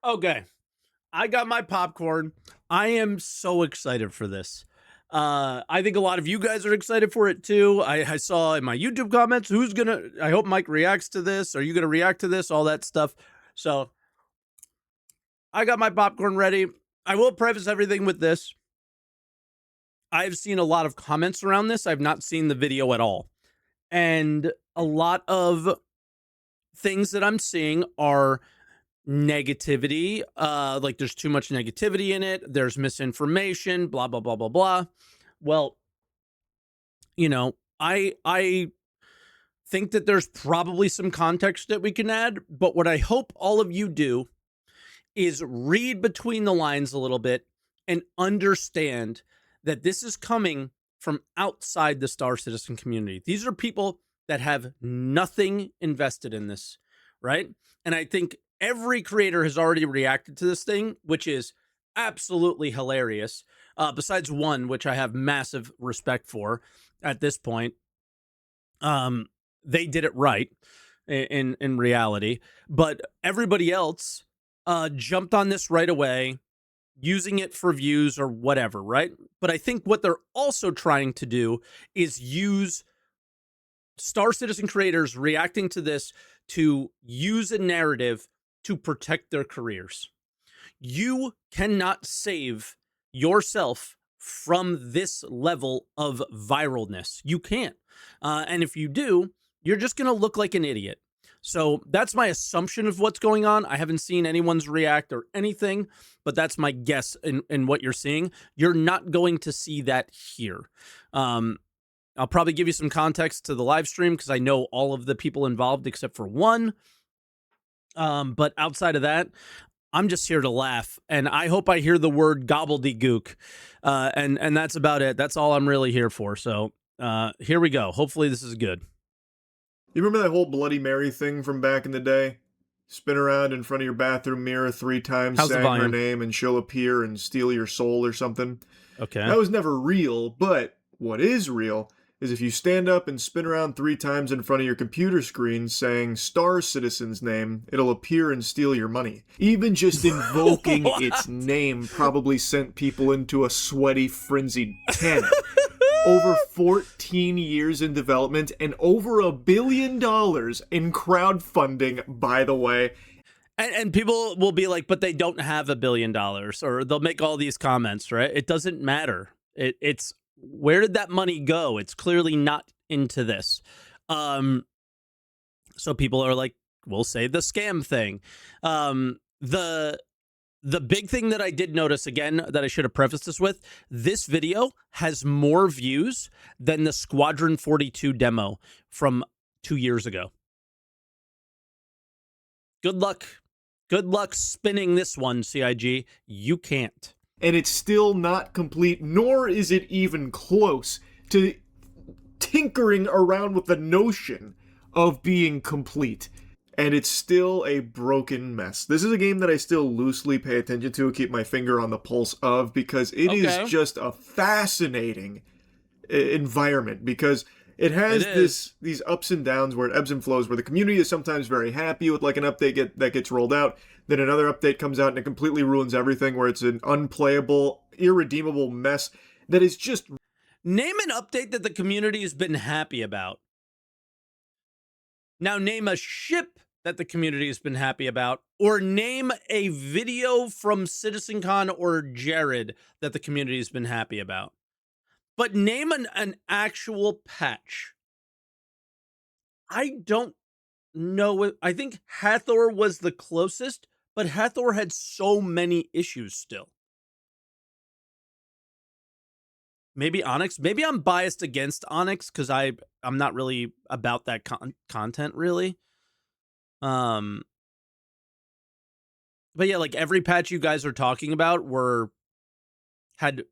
Okay, I got my popcorn. I am so excited for this. I think a lot of you guys are excited for it too. I saw in my YouTube comments, I hope Mike reacts to this. Are you gonna react to this? All that stuff. So I got my popcorn ready. I will preface everything with this. I've seen a lot of comments around this. I've not seen the video at all. And a lot of things that I'm seeing are negativity. Like there's too much negativity in it. There's misinformation, blah, blah, blah, blah, blah. Well, I think that there's probably some context that we can add, but what I hope all of you do is read between the lines a little bit and understand that this is coming from outside the Star Citizen community. These are people that have nothing invested in this, right? And I think every creator has already reacted to this thing, which is absolutely hilarious. Besides one, which I have massive respect for at this point. They did it right in reality, but everybody else jumped on this right away, using it for views or whatever, right? But I think what they're also trying to do is use Star Citizen creators reacting to this to use a narrative to protect their careers. You cannot save yourself from this level of viralness. You can't. And if you do, you're just going to look like an idiot. So that's my assumption of what's going on. I haven't seen anyone's react or anything, but that's my guess in what you're seeing. You're not going to see that here. I'll probably give you some context to the live stream because I know all of the people involved except for one. But outside of that, I'm just here to laugh, and I hope I hear the word gobbledygook, and that's about it. That's all I'm really here for. So here we go. Hopefully this is good. You remember that whole Bloody Mary thing from back in the day? Spin around in front of your bathroom mirror 3 times, How's the saying her volume? name, and she'll appear and steal your soul or something. Okay. That was never real, but what is real is if you stand up and spin around 3 times in front of your computer screen saying Star Citizen's name, it'll appear and steal your money. Even just invoking its name probably sent people into a sweaty, frenzied panic. Over 14 years in development and over $1 billion in crowdfunding, by the way. And people will be like, but they don't have $1 billion, or they'll make all these comments, right? It doesn't matter. It's where did that money go? It's clearly not into this. So people are like, we'll say the scam thing. The big thing that I did notice, again, that I should have prefaced this with, this video has more views than the Squadron 42 demo from 2 years ago. Good luck. Good luck spinning this one, CIG. You can't. And it's still not complete, nor is it even close to tinkering around with the notion of being complete. And it's still a broken mess. This is a game that I still loosely pay attention to, keep my finger on the pulse of, because it is just a fascinating environment, because it has these ups and downs where it ebbs and flows, where the community is sometimes very happy with like an update that gets rolled out, then another update comes out and it completely ruins everything, where it's an unplayable, irredeemable mess that is just... Name an update that the community has been happy about. Now name a ship that the community has been happy about, or name a video from CitizenCon or Jared that the community has been happy about. But name an actual patch. I don't know. I think Hathor was the closest, but Hathor had so many issues still. Maybe Onyx. Maybe I'm biased against Onyx because I'm not really about that content really. But yeah, like every patch you guys are talking about had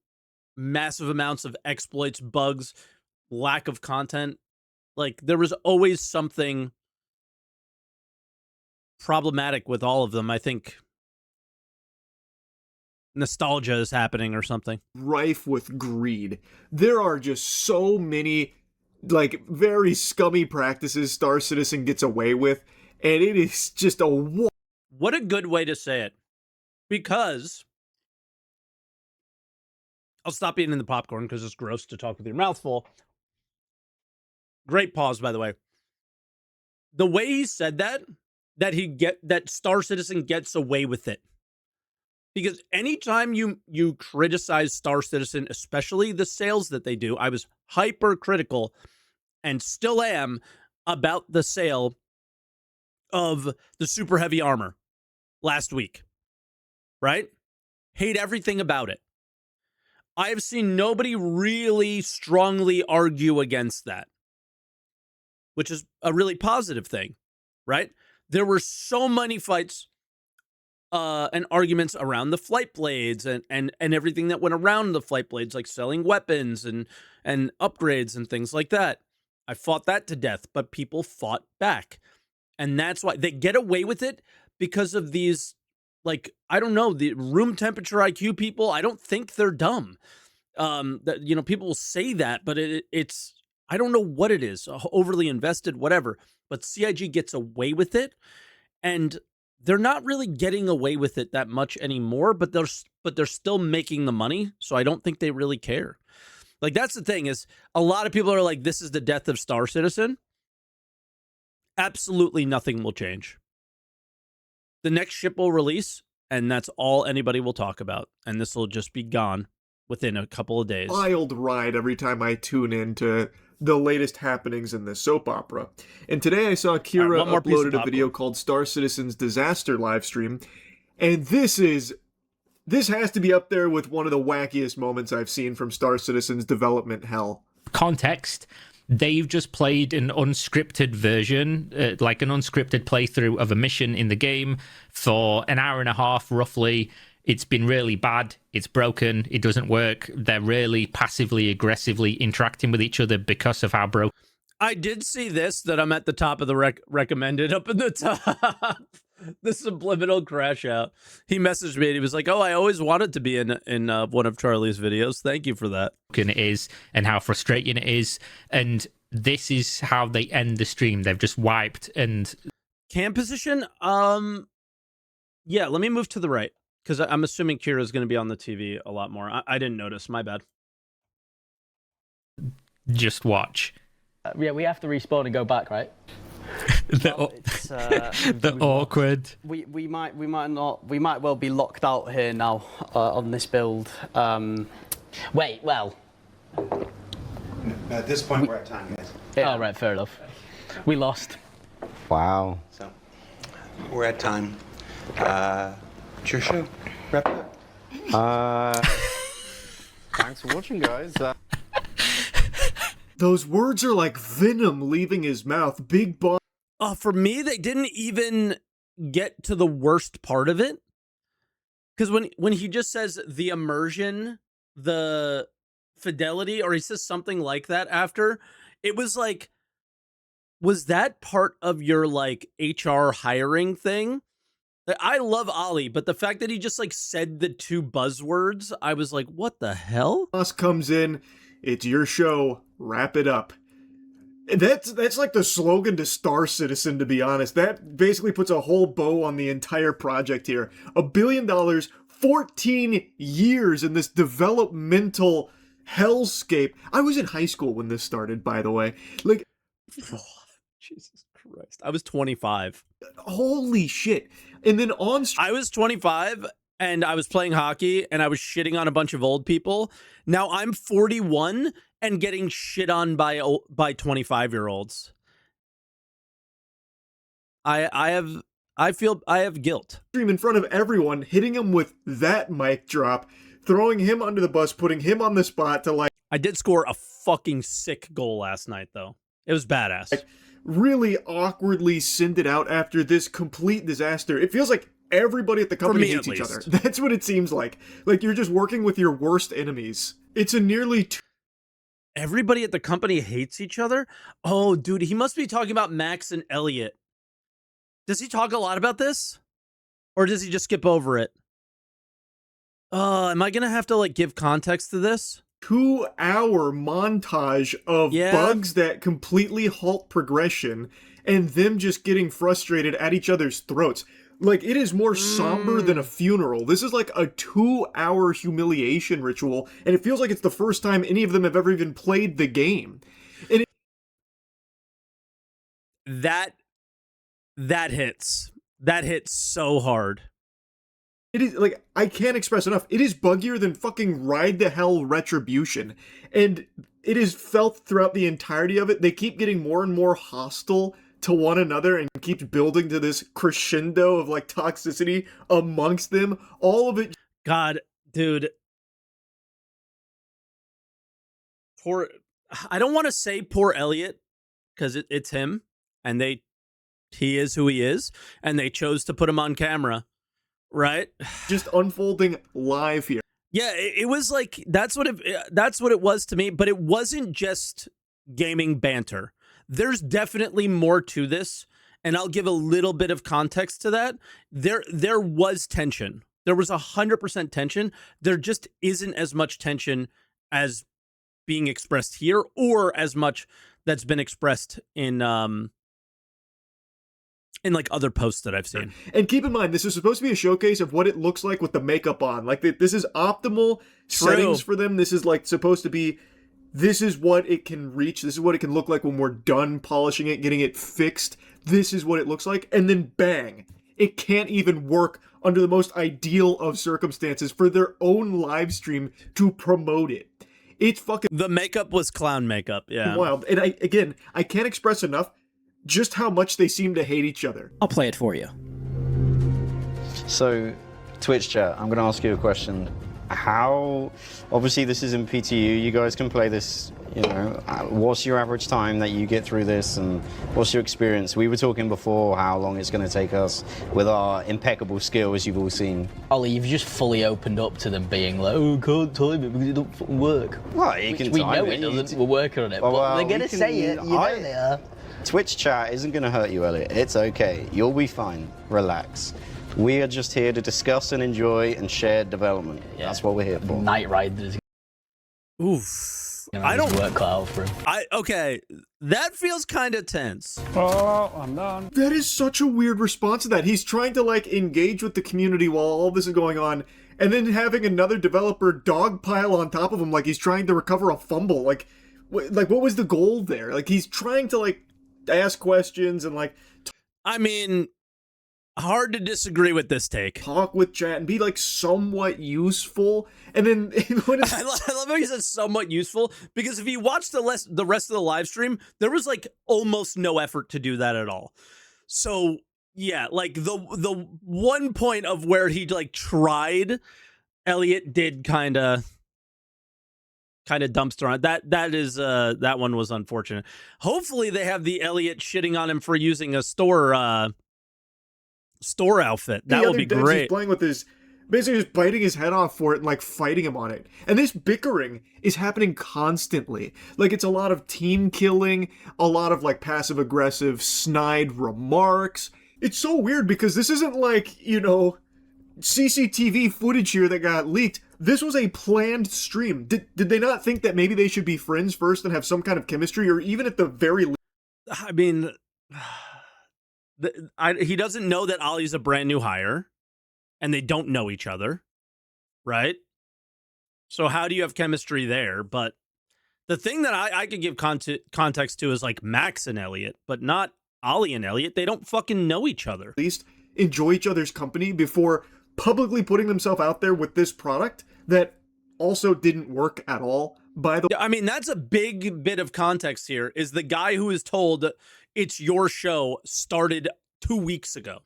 massive amounts of exploits, bugs, lack of content. Like there was always something problematic with all of them. I think nostalgia is happening or something. Rife with greed. There are just so many, like, very scummy practices Star Citizen gets away with, and it is just a... What a good way to say it. because I'll stop eating the popcorn because it's gross to talk with your mouth full. Great pause, by the way. The way he said that Star Citizen gets away with it. Because anytime you criticize Star Citizen, especially the sales that they do, I was hyper critical and still am about the sale of the super heavy armor last week. Right? Hate everything about it. I've seen nobody really strongly argue against that, which is a really positive thing, right? There were so many fights and arguments around the flight blades and everything that went around the flight blades, like selling weapons and upgrades and things like that. I fought that to death, but people fought back. And that's why they get away with it, because of these, like, I don't know, the room temperature IQ people. I don't think they're dumb. That, you know, people will say that, but it's, I don't know what it is, overly invested, whatever. But CIG gets away with it, and they're not really getting away with it that much anymore. But they're still making the money, so I don't think they really care. Like, that's the thing, is a lot of people are like, this is the death of Star Citizen. Absolutely nothing will change. The next ship will release, and that's all anybody will talk about. And this will just be gone within a couple of days. Wild ride every time I tune in to the latest happenings in this soap opera. And today I saw Kira uploaded a video called Star Citizen's Disaster Livestream. And this has to be up there with one of the wackiest moments I've seen from Star Citizen's development hell. Context. They've just played an unscripted version, like an unscripted playthrough of a mission in the game for an hour and a half, roughly. It's been really bad. It's broken. It doesn't work. They're really passively, aggressively interacting with each other because of how broken. I did see this, that I'm at the top of the recommended, up in the top. The subliminal crash out. He messaged me and he was like, "Oh, I always wanted to be in one of Charlie's videos. Thank you for that." It is, and how frustrating it is. And this is how they end the stream. They've just wiped. And cam position. Yeah, let me move to the right, because I'm assuming Kira is going to be on the TV a lot more. I didn't notice. My bad. Just watch. Yeah, we have to respawn and go back, right? The awkward. We might well be locked out here now on this build. Wait, well. At this point, we're at time, guys. Yeah. Oh, right, fair enough. We lost. Wow. So, we're at time. It's your show. Wrap it up. Thanks for watching, guys. Those words are like venom leaving his mouth. Big boss. For me, they didn't even get to the worst part of it. Because when he just says the immersion, the fidelity, or he says something like that after, it was like, was that part of your, like, HR hiring thing? I love Ollie, but the fact that he just, like, said the two buzzwords, I was like, what the hell? Boss comes in, it's your show, wrap it up. That's like the slogan to Star Citizen, to be honest. That basically puts a whole bow on the entire project here. $1 billion, 14 years in this developmental hellscape. I was in high school when this started, by the way. Like, oh, Jesus Christ. I was 25. Holy shit. And then I was 25 and I was playing hockey and I was shitting on a bunch of old people. Now I'm 41 and getting shit on by 25-year-olds. I have guilt. In front of everyone, hitting him with that mic drop, throwing him under the bus, putting him on the spot to, like... I did score a fucking sick goal last night, though. It was badass. Like, really awkwardly send it out after this complete disaster. It feels like everybody at the company hates each other. That's what it seems like. Like, you're just working with your worst enemies. It's a nearly... Everybody at the company hates each other? Oh, dude, he must be talking about Max and Elliot. Does he talk a lot about this? Or does he just skip over it? Am I going to have to, like, give context to this? 2-hour montage of bugs that completely halt progression and them just getting frustrated at each other's throats. Like, it is more somber than a funeral. This is like a 2-hour humiliation ritual, and it feels like it's the first time any of them have ever even played the game. And that hits. That hits so hard. it is, like, I can't express enough. It is buggier than fucking Ride the Hell Retribution. And it is felt throughout the entirety of it. They keep getting more and more hostile to one another and keeps building to this crescendo of, like, toxicity amongst them. All of it. God, dude. I don't want to say poor Elliot, because it's him, and he is who he is, and they chose to put him on camera, right? Just unfolding live here. Yeah, it was like that's what it was to me, but it wasn't just gaming banter. There's definitely more to this, and I'll give a little bit of context to that. There was tension. There was 100% tension. There just isn't as much tension as being expressed here, or as much that's been expressed in like other posts that I've seen. And keep in mind, this is supposed to be a showcase of what it looks like with the makeup on. Like, this is optimal settings for them. This is like supposed to be, this is what it can reach. This is what it can look like when we're done polishing it, getting it fixed. This is what it looks like. And then bang, it can't even work under the most ideal of circumstances for their own live stream to promote it. It's fucking the makeup was clown makeup. Yeah. wild. And I can't express enough just how much they seem to hate each other. I'll play it for you. So, Twitch chat, I'm going to ask you a question. How, obviously this is in PTU, you guys can play this, you know, what's your average time that you get through this, and what's your experience? We were talking before how long it's going to take us with our impeccable skill, as you've all seen. Ollie, you've just fully opened up to them being like, oh, can't time it because it don't fucking work. Well, you can We time know it doesn't, we're working on it, Well, but they're we going to can- say it, you know they are. Twitch chat isn't going to hurt you, Elliot. It's okay. You'll be fine. Relax. We are just here to discuss and enjoy and share development. Yeah. That's what we're here for. Knight Rider's Oof. gonna I don't work cut out for him. Okay, that feels kind of tense. Oh, I'm done. That is such a weird response to that. He's trying to, like, engage with the community while all this is going on, and then having another developer dogpile on top of him like he's trying to recover a fumble. Like what was the goal there? Like, he's trying to, like, ask questions and, like, I mean, hard to disagree with this take. talk with chat and be, like, somewhat useful. And then when it's, I love how he says somewhat useful, because if you watch the rest of the live stream, there was like almost no effort to do that at all. So yeah, like the one point of where he like tried, Elliot did kind of dumpster on it. That one was unfortunate. Hopefully they have the Elliot shitting on him for using a store outfit. That the would other be devs great. he's playing with is basically just biting his head off for it and, like, fighting him on it. And this bickering is happening constantly. Like, it's a lot of team killing, a lot of, like, passive aggressive snide remarks. It's so weird because this isn't like, you know, CCTV footage here that got leaked. This was a planned stream. Did they not think that maybe they should be friends first and have some kind of chemistry, or even at the very least? I mean, he doesn't know that Ollie's a brand new hire, and they don't know each other, right? So how do you have chemistry there? But the thing that I could give context to is like Max and Elliot, but not Ollie and Elliot. They don't fucking know each other. At least enjoy each other's company before publicly putting themselves out there with this product that also didn't work at all. By the I mean, that's a big bit of context here, is the guy who is told it's your show started 2 weeks ago.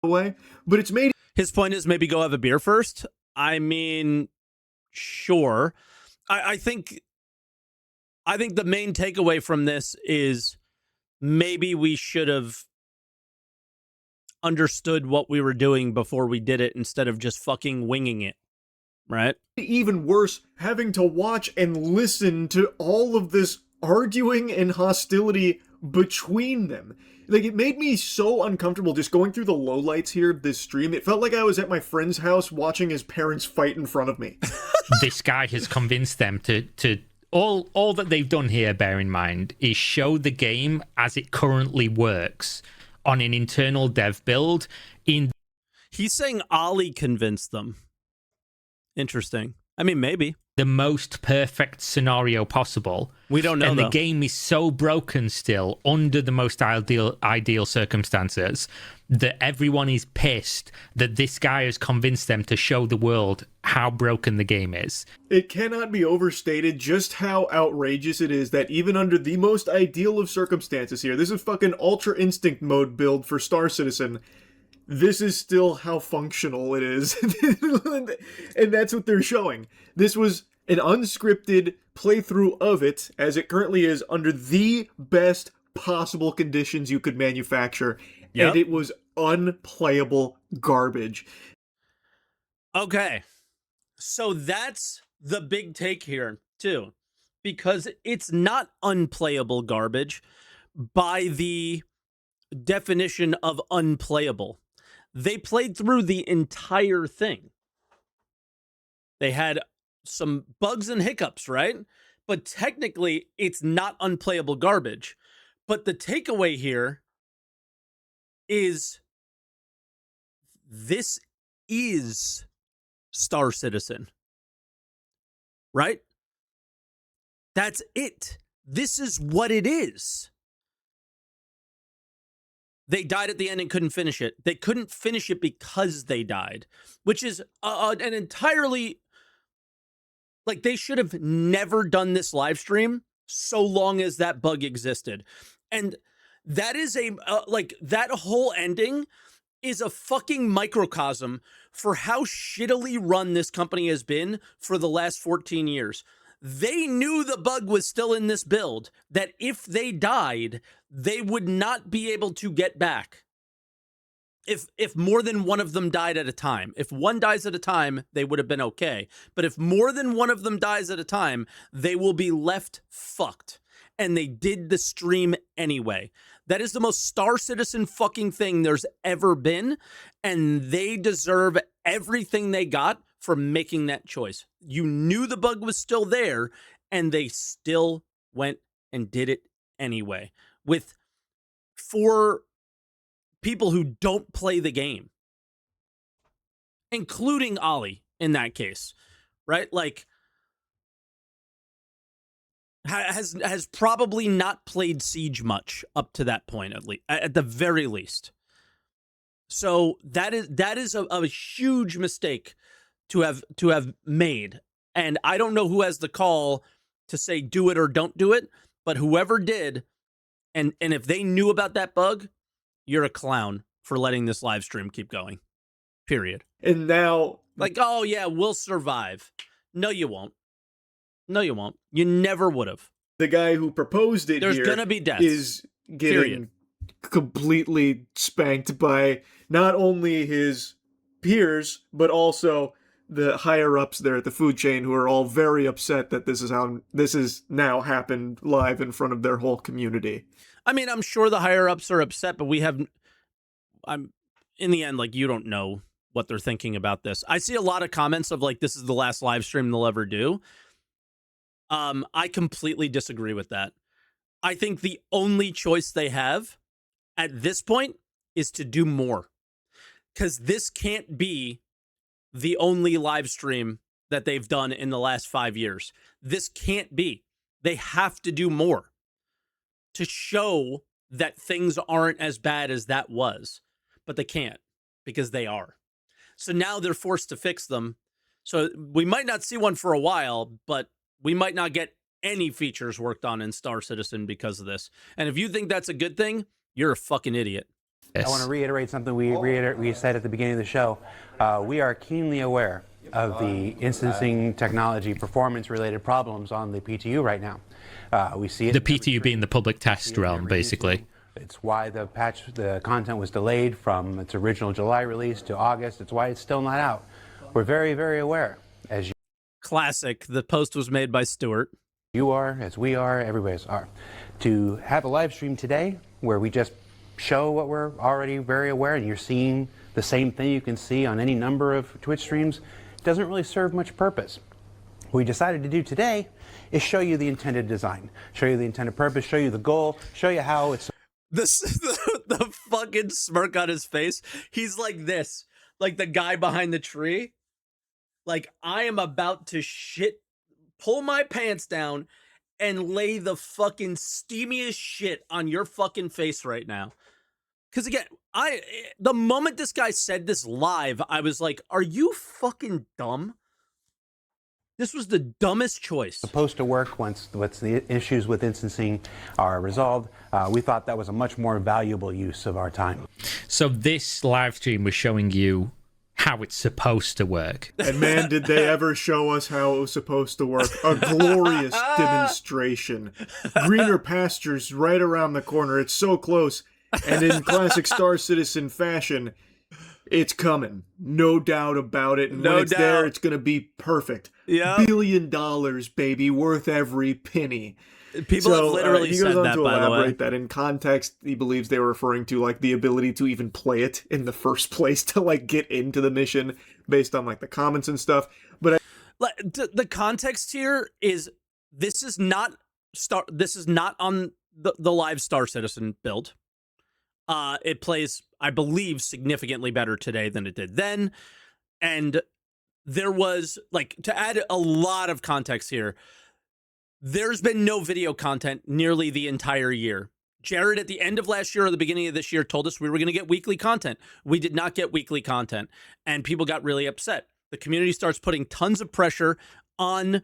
way, but it's made His point is maybe go have a beer first. I mean, sure. I think the main takeaway from this is maybe we should have understood what we were doing before we did it instead of just fucking winging it, right? even worse having to watch and listen to all of this arguing and hostility between them. Like, it made me so uncomfortable just going through the lowlights here, this stream. It felt like I was at my friend's house watching his parents fight in front of me. This guy has convinced them to all that they've done here, bear in mind, is show the game as it currently works on an internal dev build in He's saying Ollie convinced them. Interesting. I mean, maybe. the most perfect scenario possible. We don't know, and though. the game is so broken still under the most ideal circumstances that everyone is pissed that this guy has convinced them to show the world how broken the game is. It cannot be overstated just how outrageous it is that even under the most ideal of circumstances here, this is fucking Ultra Instinct mode build for Star Citizen, this is still how functional it is. And that's what they're showing. This was an unscripted playthrough of it, as it currently is, under the best possible conditions you could manufacture. Yep. And it was unplayable garbage. Okay. So that's the big take here, too. Because it's not unplayable garbage by the definition of unplayable. They played through the entire thing. They had some bugs and hiccups, right? But technically, it's not unplayable garbage. But the takeaway here is this is Star Citizen, right? That's it. This is what it is. They died at the end and couldn't finish it. They couldn't finish it because they died, which is an entirely, like, they should have never done this live stream so long as that bug existed. And that is that whole ending is a fucking microcosm for how shittily run this company has been for the last 14 years. They knew the bug was still in this build, that if they died, they would not be able to get back. If more than one of them died at a time. If one dies at a time, they would have been okay. But if more than one of them dies at a time, they will be left fucked. And they did the stream anyway. That is the most Star Citizen fucking thing there's ever been. And they deserve everything they got for making that choice. You knew the bug was still there, and they still went and did it anyway. For people who don't play the game, including Ollie in that case, right? Like, has probably not played Siege much up to that point, at the very least. So that is a huge mistake to have made. And I don't know who has the call to say do it or don't do it, but whoever did, and if they knew about that bug, you're a clown for letting this live stream keep going. Period. And now, like, oh yeah, we'll survive. No, you won't. No, you won't. You never would have. The guy who proposed it There's here gonna be deaths. is getting Period. completely spanked by not only his peers, but also the higher ups there at the food chain, who are all very upset that this is now happened live in front of their whole community. I mean, I'm sure the higher ups are upset, but in the end, like, you don't know what they're thinking about this. I see a lot of comments of like, this is the last live stream they'll ever do. I completely disagree with that. I think the only choice they have at this point is to do more, because this can't be the only live stream that they've done in the last 5 years. This can't be. They have to do more to show that things aren't as bad as that was, but they can't, because they are. So now they're forced to fix them. So we might not see one for a while, but we might not get any features worked on in Star Citizen because of this. And if you think that's a good thing, you're a fucking idiot. I want to reiterate something we said at the beginning of the show. We are keenly aware of the instancing technology performance-related problems on the PTU right now. We see it. The PTU being the public test realm, basically. It's why the content was delayed from its original July release to August. It's why it's still not out. We're very, very aware, as Classic. The post was made by Stuart. you are, as we are, everybody's are. To have a live stream today where we just show what we're already very aware, and you're seeing the same thing you can see on any number of Twitch streams, doesn't really serve much purpose. What we decided to do today is show you the intended design, show you the intended purpose, show you the goal, show you how it's This the fucking smirk on his face. He's like this, like the guy behind the tree. Like, I am about to pull my pants down and lay the fucking steamiest shit on your fucking face right now. Because again, the moment this guy said this live, I was like, are you fucking dumb? This was the dumbest choice. Supposed to work once the issues with instancing are resolved. We thought that was a much more valuable use of our time. So this live stream was showing you how it's supposed to work. And man, did they ever show us how it was supposed to work. A glorious demonstration. Greener pastures right around the corner. It's so close. And in classic Star Citizen fashion, it's coming. No doubt about it. And No when it's doubt. there, it's going to be perfect. Yeah. $1 billion, baby. Worth every penny. People have literally he said goes on that, to by the way. elaborate that in context, he believes they were referring to like the ability to even play it in the first place, to like get into the mission based on like the comments and stuff. But The context here is this is not on the live Star Citizen build. It plays, I believe, significantly better today than it did then. And there was, like, to add a lot of context here, there's been no video content nearly the entire year. Jared, at the end of last year or the beginning of this year, told us we were going to get weekly content. We did not get weekly content, and people got really upset. The community starts putting tons of pressure on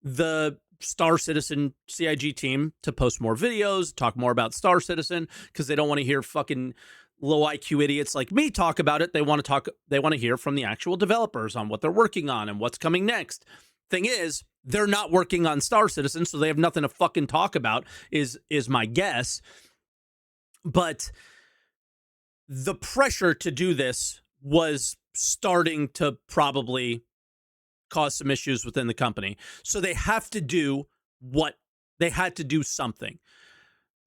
the Star Citizen CIG team to post more videos, talk more about Star Citizen, because they don't want to hear fucking low IQ idiots like me talk about it. They want to hear from the actual developers on what they're working on and what's coming next. Thing is, they're not working on Star Citizen, so they have nothing to fucking talk about, is my guess. But the pressure to do this was starting to probably cause some issues within the company. So they have to do they had to do something.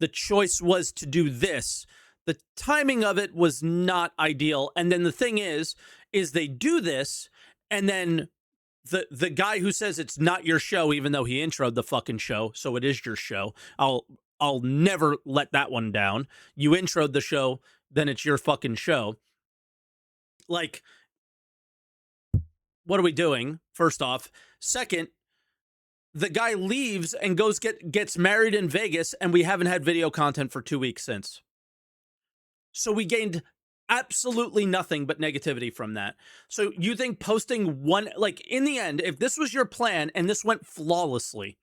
The choice was to do this. The timing of it was not ideal. And then the thing is they do this, and then the guy who says it's not your show, even though he introed the fucking show, so it is your show. I'll never let that one down. You introed the show, then it's your fucking show. Like, what are we doing? First off. Second, the guy leaves and gets married in Vegas, and we haven't had video content for 2 weeks since. So we gained absolutely nothing but negativity from that. So you think posting one, like, in the end, if this was your plan and this went flawlessly,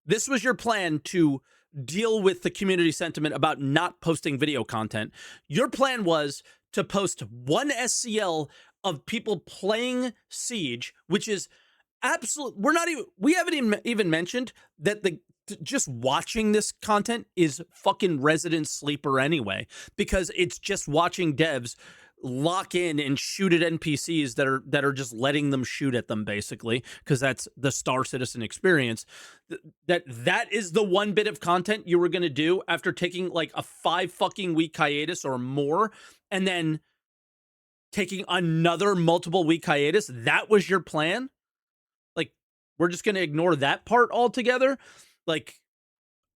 this was your plan to deal with the community sentiment about not posting video content, your plan was to post one SCL of people playing Siege, which is absolute. We haven't even mentioned that just watching this content is fucking resident sleeper anyway, because it's just watching devs lock in and shoot at NPCs that are just letting them shoot at them, basically, because that's the Star Citizen experience. That is the one bit of content you were going to do after taking like a 5 fucking week hiatus or more, and then taking another multiple week hiatus. That was your plan? Like, we're just going to ignore that part altogether? Like,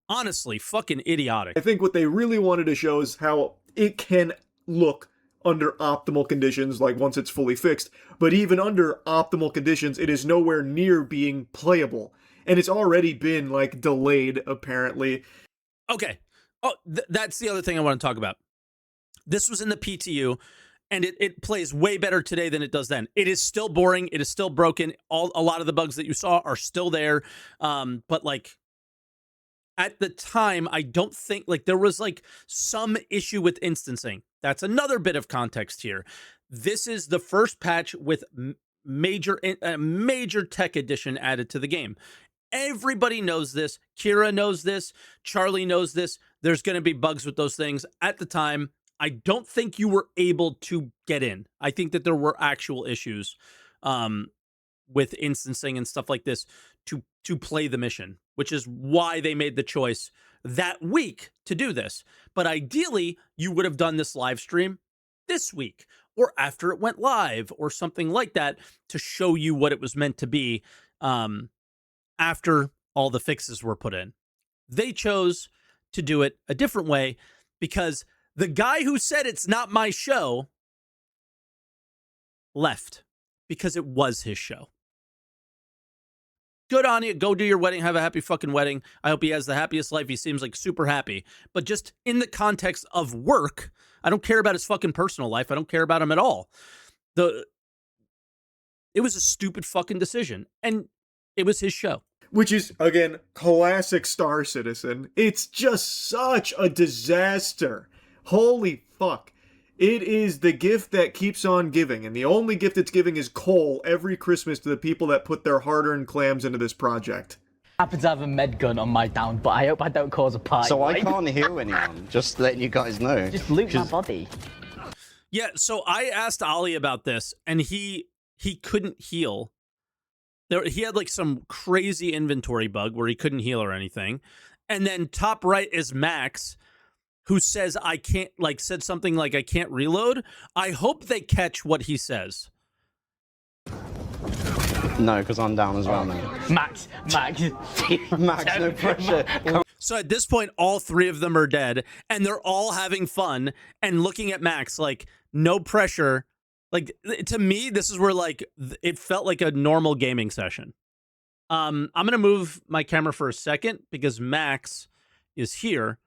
honestly, fucking idiotic. I think what they really wanted to show is how it can look under optimal conditions, like once it's fully fixed. But even under optimal conditions, it is nowhere near being playable. And it's already been, like, delayed, apparently. Okay. Oh, that's the other thing I want to talk about. This was in the PTU, and it plays way better today than it does then. It is still boring. It is still broken. A lot of the bugs that you saw are still there. But, like, at the time, I don't think, like, there was like some issue with instancing. That's another bit of context here. This is the first patch with major tech addition added to the game. Everybody knows this. Kira knows this. Charlie knows this. There's going to be bugs with those things. At the time, I don't think you were able to get in. I think that there were actual issues with instancing and stuff like this to play the mission, which is why they made the choice that week to do this. But ideally, you would have done this live stream this week or after it went live or something like that to show you what it was meant to be after all the fixes were put in. They chose to do it a different way. because the guy who said it's not my show left because it was his show. Good on you. Go do your wedding. Have a happy fucking wedding. I hope he has the happiest life. He seems like super happy. But just in the context of work, I don't care about his fucking personal life. I don't care about him at all. It was a stupid fucking decision. And it was his show. Which is, again, classic Star Citizen. It's just such a disaster. Holy fuck. It is the gift that keeps on giving, and the only gift it's giving is coal every Christmas to the people that put their hard-earned clams into this project. I happen to have a med gun on my down, but I hope I don't cause a party. So I can't heal anyone, just letting you guys know. Just loot my body. Yeah, so I asked Ollie about this, and he couldn't heal. He had like some crazy inventory bug where he couldn't heal or anything. And then top right is Max, who says I can't, like, said something like I can't reload. I hope they catch what he says. No, because I'm down as well now. Max. Max, no pressure. So at this point, all three of them are dead, and they're all having fun and looking at Max like, no pressure. Like, to me, this is where, like, it felt like a normal gaming session. I'm going to move my camera for a second because Max is here,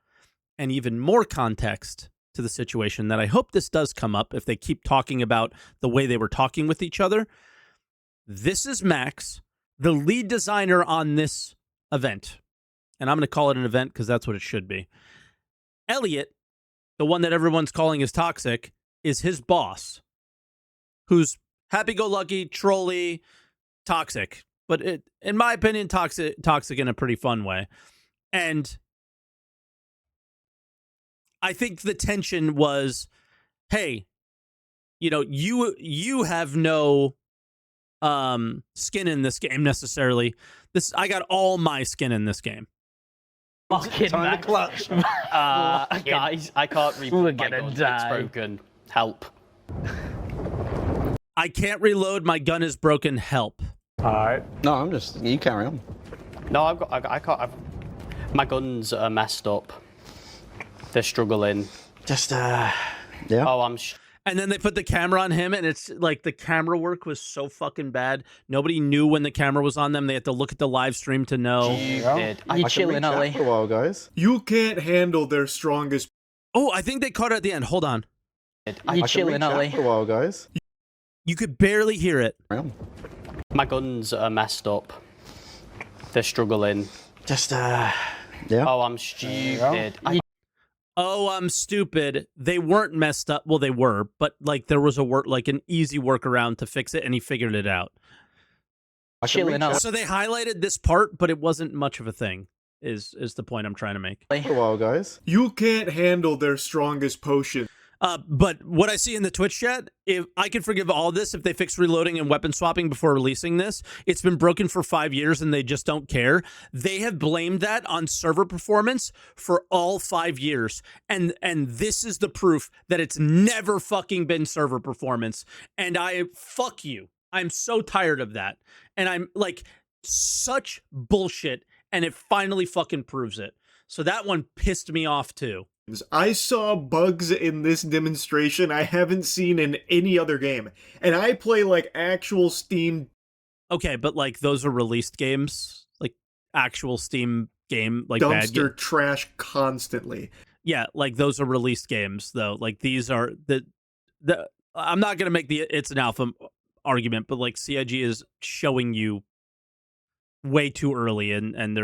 and even more context to the situation that I hope this does come up if they keep talking about the way they were talking with each other. This is Max, the lead designer on this event. And I'm going to call it an event because that's what it should be. Elliot, the one that everyone's calling is toxic, is his boss, who's happy-go-lucky, trolly, toxic. But in my opinion, toxic in a pretty fun way. And I think the tension was, hey, you know, you have no skin in this game necessarily. I got all my skin in this game. Fucking Time to clutch. Guys, I can't read We're my gonna gun. It's die. broken. Help. I can't reload. My gun is broken. Help. No, you carry on. No, I can't. My guns are messed up. They're struggling. Just, yeah. Oh, And then they put the camera on him, and it's like the camera work was so fucking bad. Nobody knew when the camera was on them. They had to look at the live stream to know. You chilling, Ollie? For a while, guys. You can't handle their strongest... Oh, I think they caught it at the end. Hold on. You chilling, Ollie? For a while, guys. You could barely hear it. My guns are messed up. They're struggling. Just, yeah. Oh, I'm stupid. Oh, I'm stupid. They weren't messed up. Well, they were, but like there was an easy workaround to fix it, and he figured it out. Chilling, Ollie? So they highlighted this part, but it wasn't much of a thing. Is the point I'm trying to make. For a while, guys. You can't handle their strongest potion. But what I see in the Twitch chat, if I can forgive all this if they fix reloading and weapon swapping before releasing this. It's been broken for 5 years and they just don't care. They have blamed that on server performance for all 5 years. And this is the proof that it's never fucking been server performance. And fuck you. I'm so tired of that. And I'm like, such bullshit. And it finally fucking proves it. So that one pissed me off too. I saw bugs in this demonstration I haven't seen in any other game. And I play like actual Steam. Okay, but like those are released games, like actual Steam game, like bad dumpster trash constantly. Yeah, like those are released games though. Like these are the I'm not going to make it's an alpha argument, but like CIG is showing you way too early and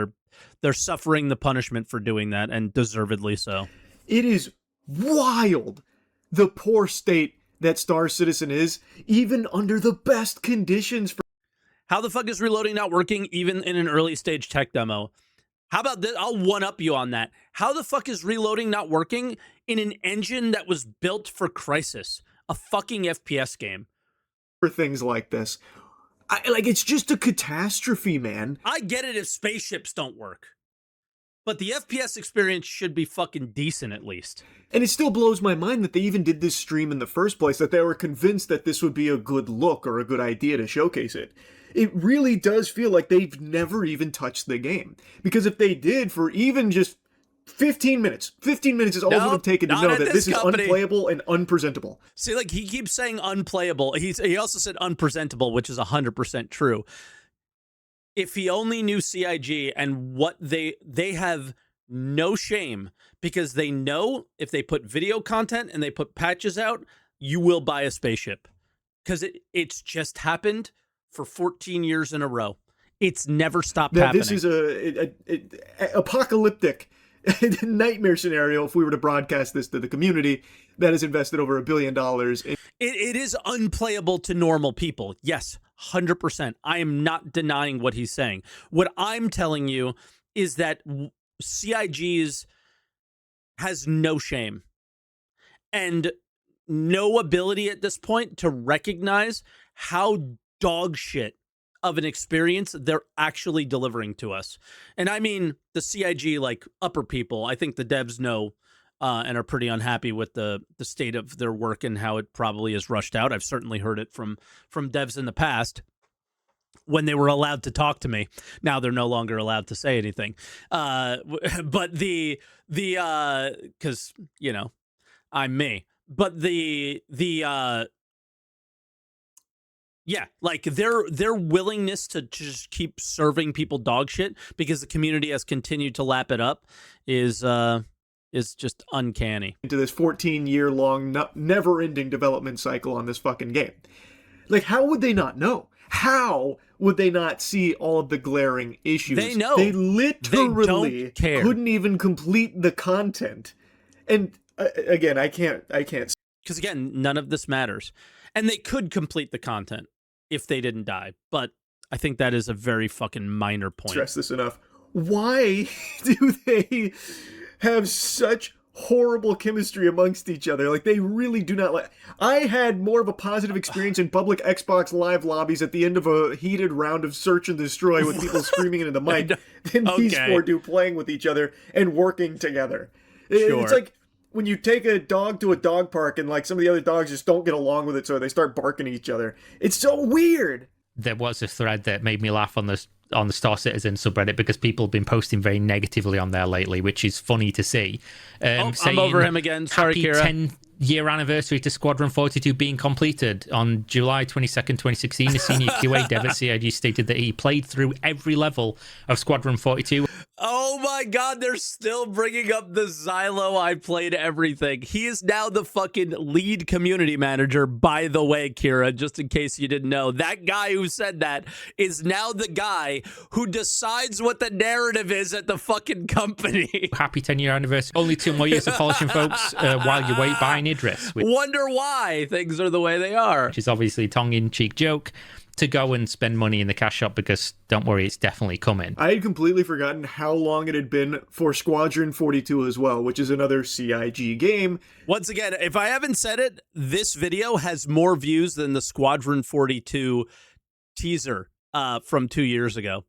they're suffering the punishment for doing that, and deservedly so. It is wild, the poor state that Star Citizen is, even under the best conditions. How the fuck is reloading not working even in an early stage tech demo? How about this? I'll one-up you on that. How the fuck is reloading not working in an engine that was built for Crysis, a fucking FPS game? For things like this. It's just a catastrophe, man. I get it if spaceships don't work. But the FPS experience should be fucking decent at least. And it still blows my mind that they even did this stream in the first place, that they were convinced that this would be a good look or a good idea to showcase it. It really does feel like they've never even touched the game. Because if they did for even just 15 minutes. 15 minutes is all it would have taken to not know at that this this is company. unplayable and unpresentable. See, like, he keeps saying unplayable. He also said unpresentable, which is 100% true. If he only knew CIG and what they have no shame, because they know if they put video content and they put patches out, you will buy a spaceship. Because it's just happened for 14 years in a row. It's never stopped happening. This is a apocalyptic nightmare scenario if we were to broadcast this to the community that has invested over $1 billion. It is unplayable to normal people. Yes, 100%. I am not denying what he's saying. What I'm telling you is that CIG's has no shame and no ability at this point to recognize how dog shit of an experience they're actually delivering to us. And I mean the CIG, like, upper people. I think the devs know and are pretty unhappy with the state of their work and how it probably is rushed out. I've certainly heard it from devs in the past when they were allowed to talk to me. Now they're no longer allowed to say anything. But the because, you know, I'm me. But yeah, like their willingness to just keep serving people dog shit because the community has continued to lap it up is just uncanny. Into this 14-year-long, never-ending development cycle on this fucking game. Like, how would they not know? How would they not see all of the glaring issues? They know. They literally they don't care. couldn't even complete the content. And again, I can't. Because again, none of this matters. And they could complete the content if they didn't die. But I think that is a very fucking minor point. Stress this enough. Why do they have such horrible chemistry amongst each other? Like, they really do not like. I had more of a positive experience in public Xbox Live lobbies at the end of a heated round of search and destroy with people screaming into the mic than these four do playing with each other and working together. Sure. It's like when you take a dog to a dog park and, like, some of the other dogs just don't get along with it, so they start barking at each other. It's so weird. There was a thread that made me laugh on the Star Citizen subreddit because people have been posting very negatively on there lately, which is funny to see. I'm over him again. Sorry, happy Kira. 10-year anniversary to Squadron 42 being completed. On July 22nd, 2016, the senior QA dev at CIG stated that he played through every level of Squadron 42. Oh my God, they're still bringing up the Xylo. I played everything. He is now the fucking lead community manager, by the way, Kira, just in case you didn't know. That guy who said that is now the guy who decides what the narrative is at the fucking company. Happy 10-year anniversary. Only 2 more years of polishing, folks, while you wait buying Idris. Wonder why things are the way they are. Which is obviously a tongue-in-cheek joke to go and spend money in the cash shop because, don't worry, it's definitely coming. I had completely forgotten how long it had been for Squadron 42 as well, which is another CIG game. Once again, if I haven't said it, this video has more views than the Squadron 42 teaser from 2 years ago.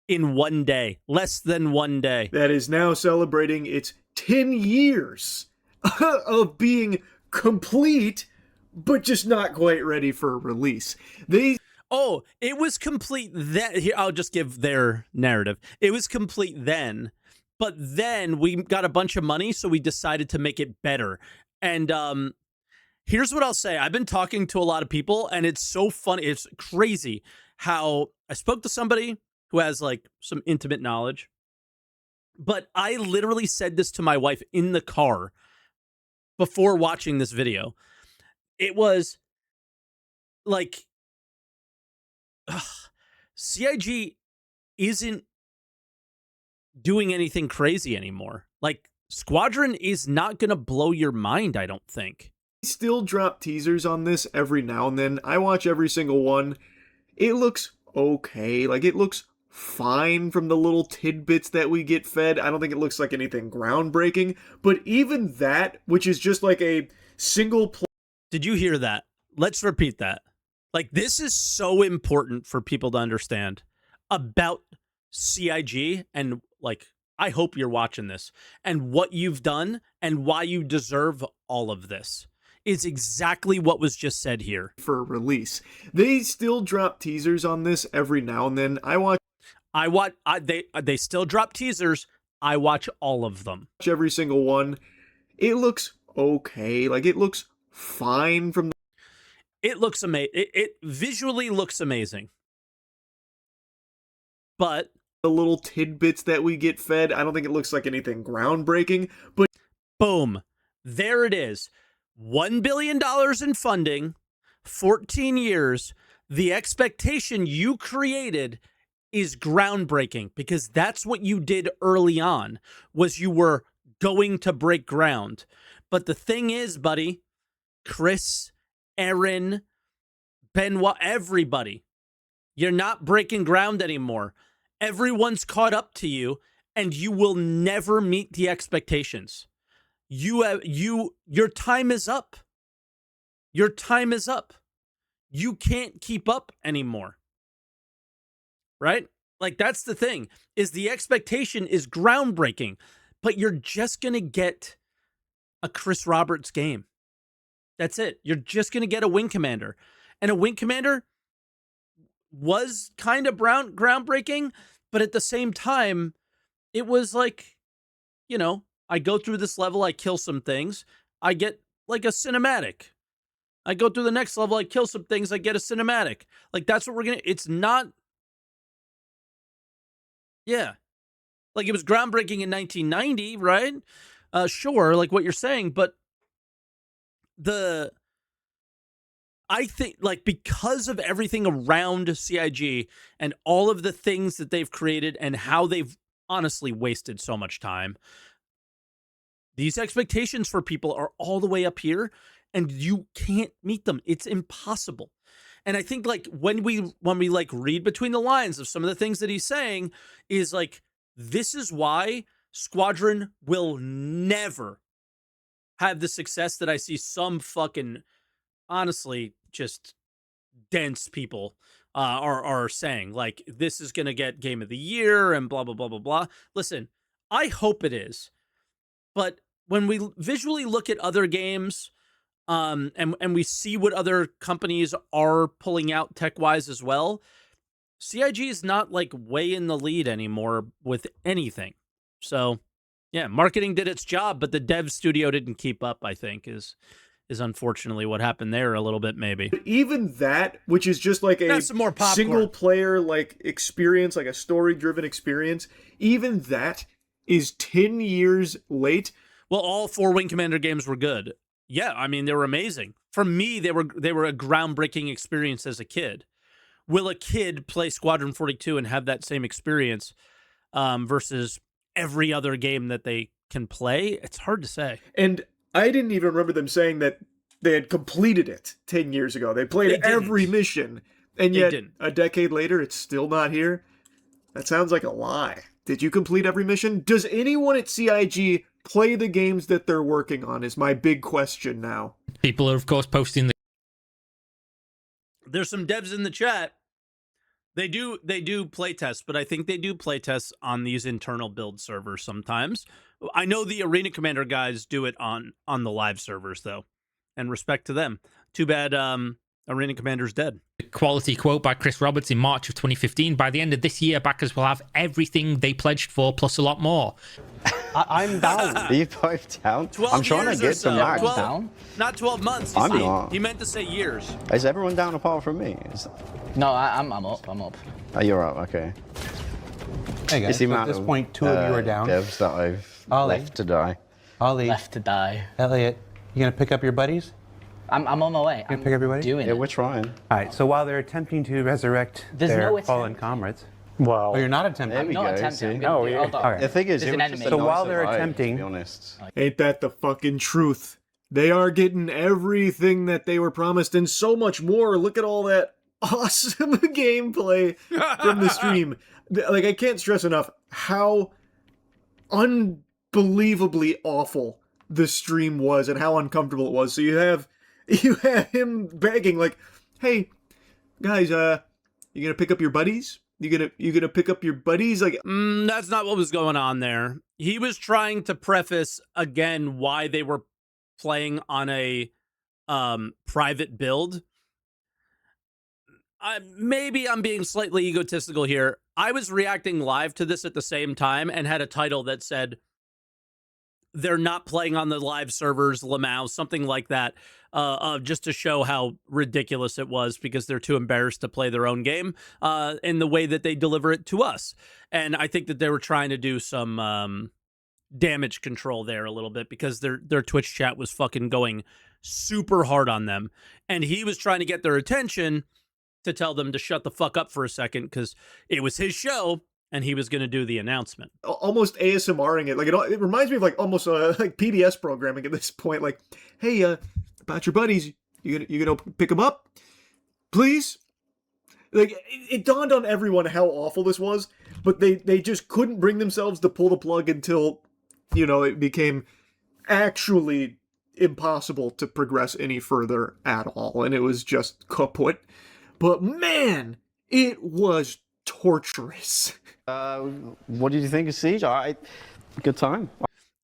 In one day. Less than one day. That is now celebrating its 10 years of being complete, but just not quite ready for release. It was complete then. Here, I'll just give their narrative. It was complete then, but then we got a bunch of money, so we decided to make it better. And here's what I'll say. I've been talking to a lot of people, and it's so funny. It's crazy how I spoke to somebody who has, like, some intimate knowledge, but I literally said this to my wife in the car before watching this video. It was like, CIG isn't doing anything crazy anymore. Like, Squadron is not going to blow your mind, I don't think. Still drop teasers on this every now and then. I watch every single one. It looks okay. Like, it looks fine from the little tidbits that we get fed. I don't think it looks like anything groundbreaking. But even that, which is just like a single play. Did you hear that? Let's repeat that. Like, this is so important for people to understand about CIG, and, like, I hope you're watching this, and what you've done and why you deserve all of this is exactly what was just said here. For release. They still drop teasers on this every now and then. They still drop teasers. I watch all of them. Every single one. It looks okay. Like, it looks fine from It looks amazing. It visually looks amazing. But the little tidbits that we get fed. I don't think it looks like anything groundbreaking, but boom, there it is. $1 billion in funding, 14 years. The expectation you created is groundbreaking because that's what you did early on, was you were going to break ground. But the thing is, buddy, Chris, Aaron, Benoit, everybody, you're not breaking ground anymore. Everyone's caught up to you, and you will never meet the expectations. Your time is up. Your time is up. You can't keep up anymore. Right? Like, that's the thing, is the expectation is groundbreaking, but you're just going to get a Chris Roberts game. That's it. You're just going to get a Wing Commander. And a Wing Commander was kind of groundbreaking, but at the same time, it was like, you know, I go through this level, I kill some things, I get like a cinematic. I go through the next level, I kill some things, I get a cinematic. Like, that's what we're going to, it's not, yeah. Like, it was groundbreaking in 1990, right? Sure, like what you're saying, but I think, like, because of everything around CIG and all of the things that they've created and how they've honestly wasted so much time, these expectations for people are all the way up here, and you can't meet them. It's impossible. And I think, like, when we like read between the lines of some of the things that he's saying, is like, this is why Squadron will never have the success that I see some fucking, honestly, just dense people are saying. Like, this is going to get Game of the Year and blah, blah, blah, blah, blah. Listen, I hope it is. But when we visually look at other games, and we see what other companies are pulling out tech-wise as well, CIG is not, like, way in the lead anymore with anything. So, yeah, marketing did its job, but the dev studio didn't keep up, I think, is unfortunately what happened there a little bit, maybe. But even that, which is just like a some more popcorn. single player like experience, like a story driven experience, even that is 10 years late. Well, all 4 Wing Commander games were good. Yeah, I mean, they were amazing. For me, they were a groundbreaking experience as a kid. Will a kid play Squadron 42 and have that same experience versus every other game that they can play? It's hard to say. And I didn't even remember them saying that they had completed it 10 years ago. They played every mission, and yet a decade later, it's still not here. That sounds like a lie. Did you complete every mission? Does anyone at CIG play the games that they're working on, is my big question now. People are, of course, posting There's some devs in the chat. They do play tests, but I think they do play tests on these internal build servers sometimes. I know the Arena Commander guys do it on the live servers, though, and respect to them. Too bad Arena Commander's dead. Quality quote by Chris Roberts in March of 2015. By the end of this year, backers will have everything they pledged for, plus a lot more. I'm down. Are you both down? 12 I'm trying years to get so. to max. 12? Not 12 months. I'm not. He meant to say years. Is everyone down apart from me? No, I'm up. I'm up. Oh, you're up. Okay. Hey guys, So at this point, 2 of you are down. Devs that I've left to die. Ollie, Left to die. Elliot, you gonna pick up your buddies? I'm on my way. You gonna pick up your buddies? Doing Yeah, it. we're trying. All right. So while they're attempting to resurrect There's their no fallen attempt. comrades, Well, oh, you're not attempting. There we Not go. attempting. See? I'm gonna do it. Hold on. All right. The thing is, There's it an was just enemy. a So nicer while they're ride, attempting- to be honest. Ain't that the fucking truth? They are getting everything that they were promised and so much more. Look at all that awesome gameplay from the stream. Like, I can't stress enough how unbelievably awful the stream was and how uncomfortable it was. So you have him begging, like, "Hey, guys, you gonna pick up your buddies? You gonna pick up your buddies?" Like, That's not what was going on there. He was trying to preface again why they were playing on a private build. maybe I'm being slightly egotistical here. I was reacting live to this at the same time and had a title that said they're not playing on the live servers, Lamau, something like that, just to show how ridiculous it was because they're too embarrassed to play their own game in the way that they deliver it to us. And I think that they were trying to do some damage control there a little bit because their Twitch chat was fucking going super hard on them. And he was trying to get their attention to tell them to shut the fuck up for a second because it was his show and he was going to do the announcement. Almost ASMRing it. Like it reminds me of like almost like PBS programming at this point. Like, hey, about your buddies, you gonna pick them up, please? Like it dawned on everyone how awful this was, but they just couldn't bring themselves to pull the plug until, you know, it became actually impossible to progress any further at all, and it was just kaput. But man, it was torturous. What did you think of Siege? Good time.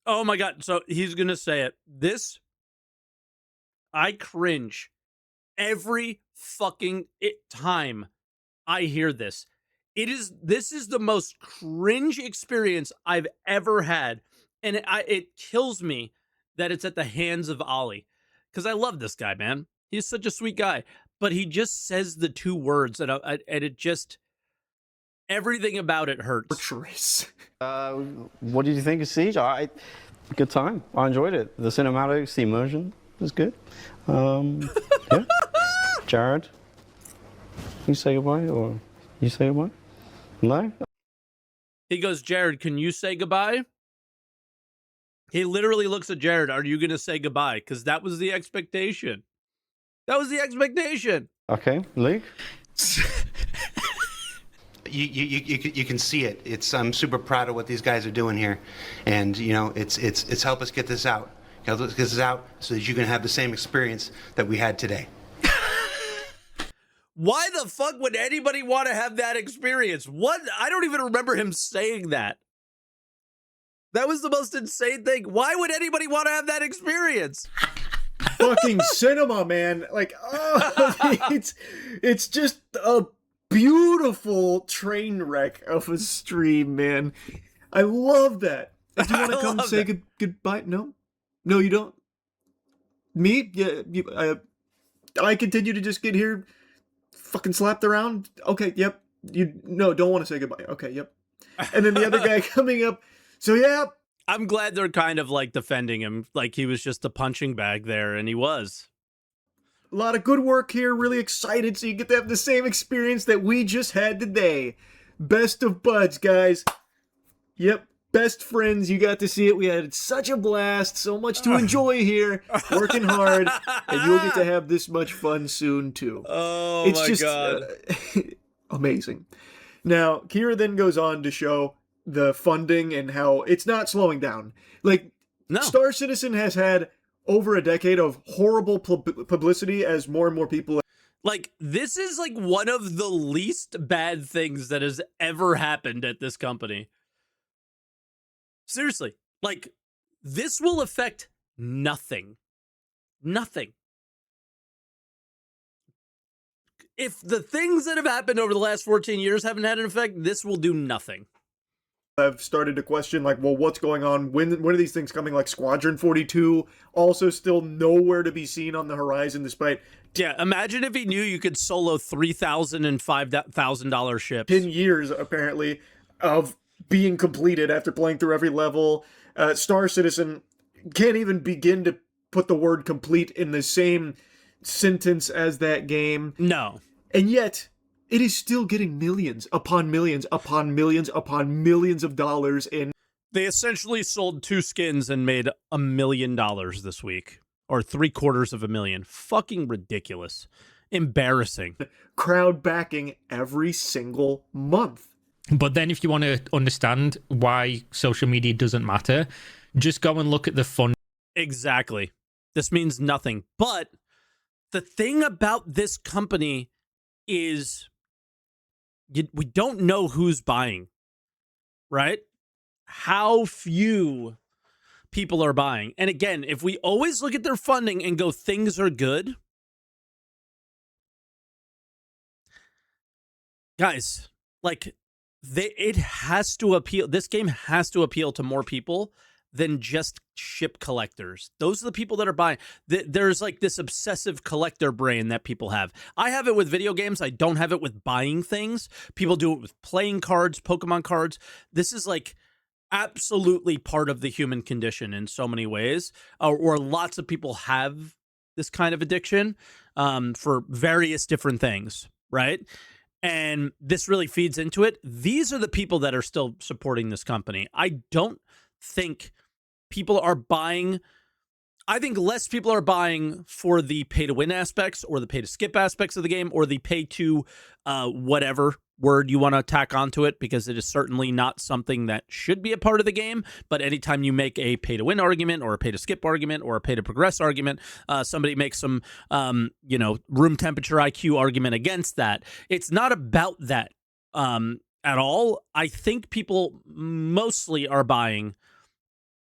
Oh my God. So he's going to say it. I cringe every fucking time I hear this. This is the most cringe experience I've ever had. And it kills me that it's at the hands of Ollie. Because I love this guy, man. He's such a sweet guy. But he just says the two words and it just... everything about it hurts. Torturous. What did you think of Siege? Good time. I enjoyed it. The cinematics, the immersion was good. Yeah. Jared, you say goodbye or you say goodbye? No? He goes, Jared, can you say goodbye? He literally looks at Jared. Are you going to say goodbye? Because that was the expectation. That was the expectation. Okay, Luke? You can see it. I'm super proud of what these guys are doing here, and you know it's help us get this out. Help us get this out so that you can have the same experience that we had today. Why the fuck would anybody want to have that experience? What? I don't even remember him saying that. That was the most insane thing. Why would anybody want to have that experience? Fucking cinema, man. Like, oh, it's just a beautiful train wreck of a stream, man. I love that. Do you want to come say goodbye? No, you don't. Me? Yeah. I continue to just get here, fucking slapped around. Okay, yep. Don't want to say goodbye. Okay, yep. And then the other guy coming up. So yeah. I'm glad they're kind of like defending him, like he was just a punching bag there, and he was. A lot of good work here. Really excited, so you get to have the same experience that we just had today. Best of buds, guys. Yep, best friends. You got to see it. We had such a blast. So much to enjoy here. Working hard, and you'll get to have this much fun soon too. Oh it's my just, God. Amazing. Now, Kira then goes on to show the funding and how it's not slowing down. Like, No. Star Citizen has had over a decade of horrible publicity as more and more people. Like, this is like one of the least bad things that has ever happened at this company. Seriously, like, this will affect nothing. Nothing. If the things that have happened over the last 14 years haven't had an effect, this will do nothing. I've started to question, like, well, what's going on? When are these things coming? Like Squadron 42, also still nowhere to be seen on the horizon, despite... Yeah, imagine if he knew you could solo $3,000 and $5,000 ships. 10 years, apparently, of being completed after playing through every level. Star Citizen can't even begin to put the word complete in the same sentence as that game. No. And yet... it is still getting millions upon millions upon millions upon millions of dollars in... They essentially sold 2 skins and made $1 million this week. Or $750,000. Fucking ridiculous. Embarrassing. crowd backing every single month. But then if you want to understand why social media doesn't matter, just go and look at the fund. Exactly. This means nothing. But the thing about this company is... we don't know who's buying, right? How few people are buying. And again, if we always look at their funding and go, things are good, guys, like it has to appeal. This game has to appeal to more people than just ship collectors. Those are the people that are buying. There's like this obsessive collector brain that people have. I have it with video games. I don't have it with buying things. People do it with playing cards, Pokemon cards. This is like absolutely part of the human condition in so many ways, or lots of people have this kind of addiction for various different things, right? And this really feeds into it. These are the people that are still supporting this company. I don't think people are buying. I think less people are buying for the pay to win aspects or the pay to skip aspects of the game or the pay to whatever word you want to tack onto it, because it is certainly not something that should be a part of the game. But anytime you make a pay to win argument or a pay to skip argument or a pay to progress argument, somebody makes some, room temperature IQ argument against that. It's not about that at all. I think people mostly are buying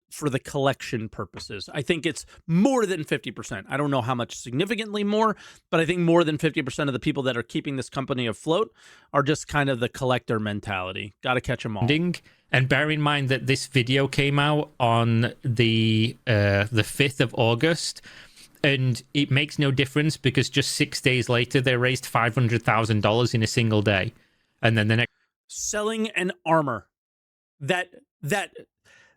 for the collection purposes. I think it's more than 50%. I don't know how much significantly more, but I think more than 50% of the people that are keeping this company afloat are just kind of the collector mentality. Got to catch them all. And bear in mind that this video came out on the 5th of August, and it makes no difference because just 6 days later they raised $500,000 in a single day, and then the next selling an armor that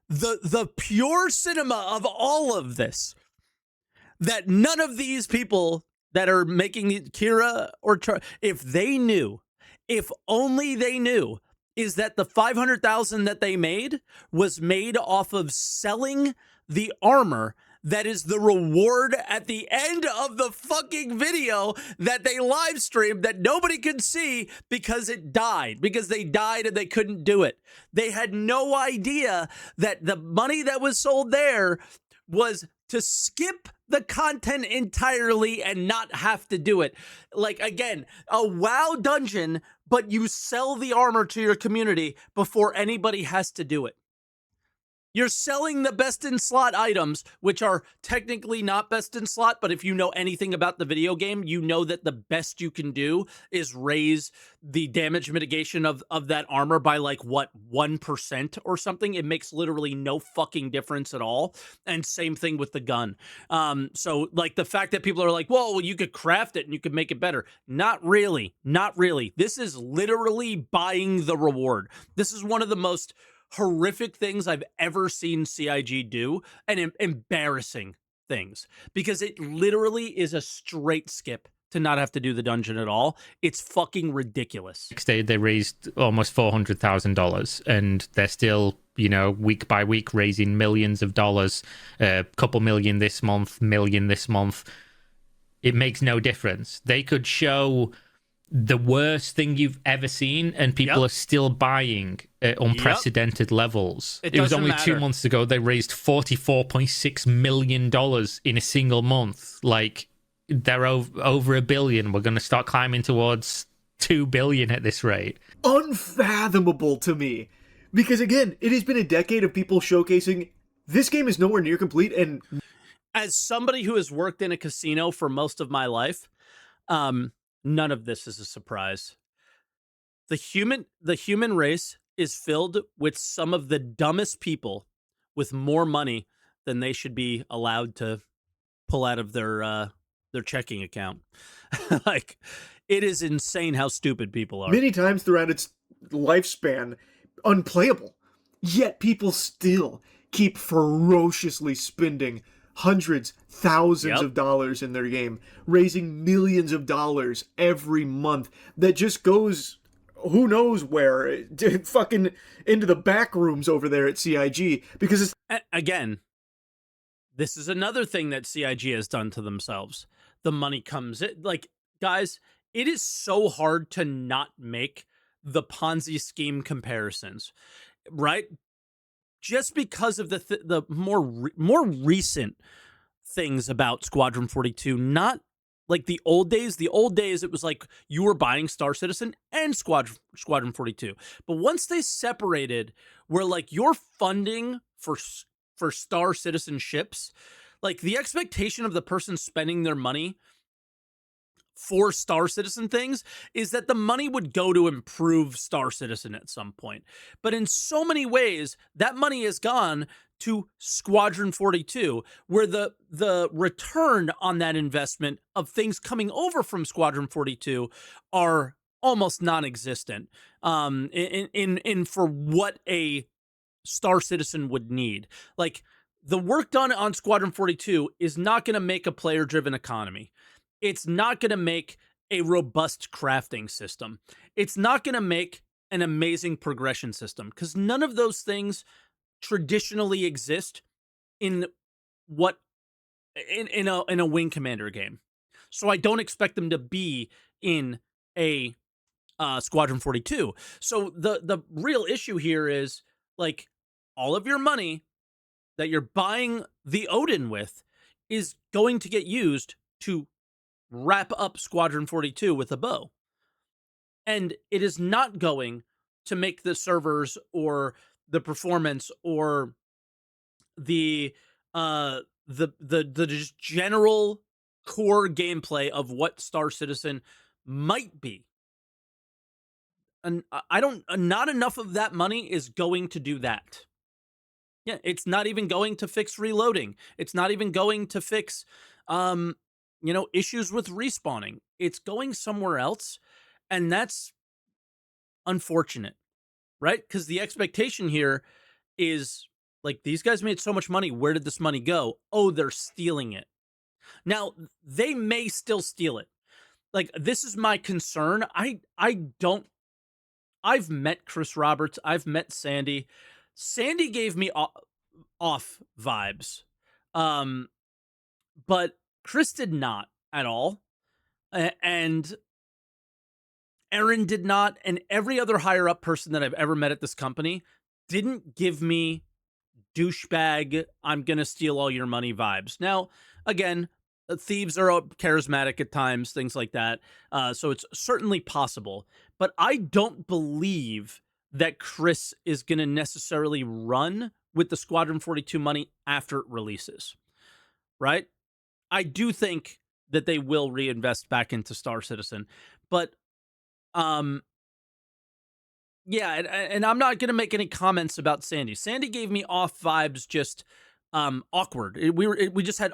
the pure cinema of all of this, that none of these people that are making Kira or if only they knew, is that the 500,000 that they made was made off of selling the armor that is the reward at the end of the fucking video that they live streamed that nobody could see because they died and they couldn't do it. They had no idea that the money that was sold there was to skip the content entirely and not have to do it. Like, again, a WoW dungeon, but you sell the armor to your community before anybody has to do it. You're selling the best in slot items, which are technically not best in slot, but if you know anything about the video game, you know that the best you can do is raise the damage mitigation of that armor by like, 1% or something. It makes literally no fucking difference at all. And same thing with the gun. So like the fact that people are like, well, you could craft it and you could make it better. Not really. This is literally buying the reward. This is one of the most horrific things I've ever seen CIG do, and embarrassing things, because it literally is a straight skip to not have to do the dungeon at all. It's fucking ridiculous. next day they raised almost $400,000, and they're still, week by week raising millions of dollars, a couple million this month, million this month. It makes no difference. They could show the worst thing you've ever seen, and people are still buying at unprecedented levels. It was only 2 months ago they raised $44.6 million in a single month. Like, they're over $1 billion. We're going to start climbing towards $2 billion at this rate. Unfathomable to me. Because again, it has been a decade of people showcasing this game is nowhere near complete. And as somebody who has worked in a casino for most of my life, none of this is a surprise. The human race is filled with some of the dumbest people with more money than they should be allowed to pull out of their checking account. Like, it is insane how stupid people are. Many times throughout its lifespan, unplayable. Yet people still keep ferociously spending hundreds, thousands of dollars in their game, raising millions of dollars every month. That just goes who knows where, fucking into the back rooms over there at CIG, because it's... Again, this is another thing that CIG has done to themselves. The money comes in. Like, guys, it is so hard to not make the Ponzi scheme comparisons, right? Just because of the more recent things about Squadron 42, not like the old days. The old days, it was like you were buying Star Citizen and Squadron 42. But once they separated, where like your funding for Star Citizen ships, like the expectation of the person spending their money for Star Citizen things is that the money would go to improve Star Citizen at some point. But in so many ways, that money has gone to Squadron 42, where the return on that investment of things coming over from Squadron 42 are almost non-existent. In for what a Star Citizen would need. Like, the work done on Squadron 42 is not going to make a player-driven economy. It's not going to make a robust crafting system. It's not going to make an amazing progression system, because none of those things traditionally exist in what in a Wing Commander game. So I don't expect them to be in a Squadron 42. So the real issue here is, like, all of your money that you're buying the Odin with is going to get used to wrap up Squadron 42 with a bow. And it is not going to make the servers or the performance or the just general core gameplay of what Star Citizen might be. And I don't, not enough of that money is going to do that. Yeah, it's not even going to fix reloading. It's not even going to fix, issues with respawning. It's going somewhere else, and that's unfortunate, right? Because the expectation here is, like, these guys made so much money. Where did this money go? Oh, they're stealing it. Now, they may still steal it. Like, this is my concern. I've met Chris Roberts. I've met Sandy. Sandy gave me off vibes. But Chris did not at all. And Aaron did not. And every other higher up person that I've ever met at this company didn't give me douchebag, I'm going to steal all your money vibes. Now, again, thieves are charismatic at times, things like that. So it's certainly possible. But I don't believe that Chris is going to necessarily run with the Squadron 42 money after it releases, right? I do think that they will reinvest back into Star Citizen, but yeah, and I'm not going to make any comments about Sandy. Sandy gave me off vibes, just awkward. We just had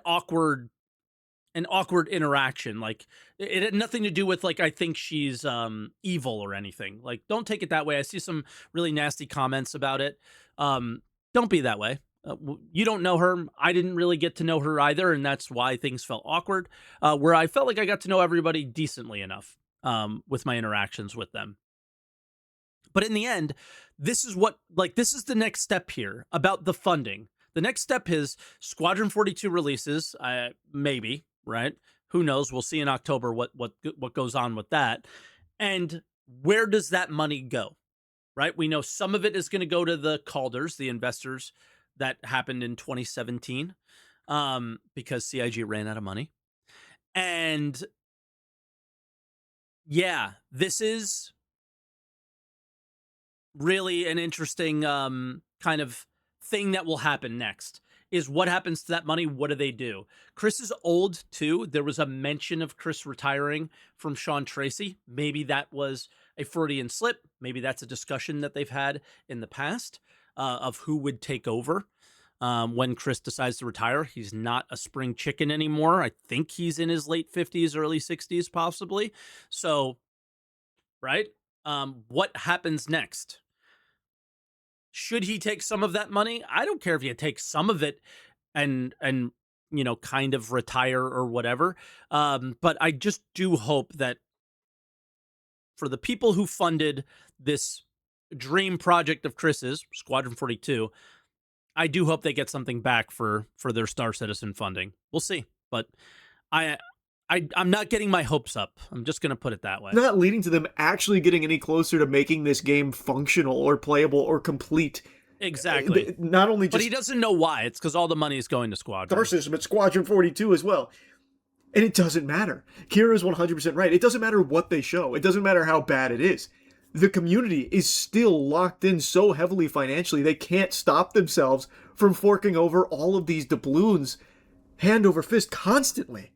an awkward interaction. Like, it had nothing to do with, like, I think she's evil or anything. Like, don't take it that way. I see some really nasty comments about it. Don't be that way. You don't know her. I didn't really get to know her either, and that's why things felt awkward. Where I felt like I got to know everybody decently enough with my interactions with them. But in the end, this is the next step here about the funding. The next step is Squadron 42 releases, maybe, right? Who knows? We'll see in October what goes on with that. And where does that money go, right? We know some of it is going to go to the Calders, the investors that happened in 2017, because CIG ran out of money. And yeah, this is really an interesting kind of thing that will happen next. Is what happens to that money? What do they do? Chris is old too. There was a mention of Chris retiring from Sean Tracy. Maybe that was a Freudian slip. Maybe that's a discussion that they've had in the past of who would take over when Chris decides to retire. He's not a spring chicken anymore. I think he's in his late 50s, early 60s, possibly. So, right? What happens next? Should he take some of that money? I don't care if he takes some of it and kind of retire or whatever. But I just do hope that for the people who funded this dream project of Chris's, Squadron 42, I do hope they get something back for their Star Citizen funding. We'll see. But I'm not getting my hopes up. I'm just going to put it that way. Not leading to them actually getting any closer to making this game functional or playable or complete. Exactly. Not only just... But he doesn't know why. It's because all the money is going to Squadron. Star System at Squadron 42 as well. And it doesn't matter. Kira's 100% right. It doesn't matter what they show. It doesn't matter how bad it is. The community is still locked in so heavily financially, they can't stop themselves from forking over all of these doubloons hand over fist constantly.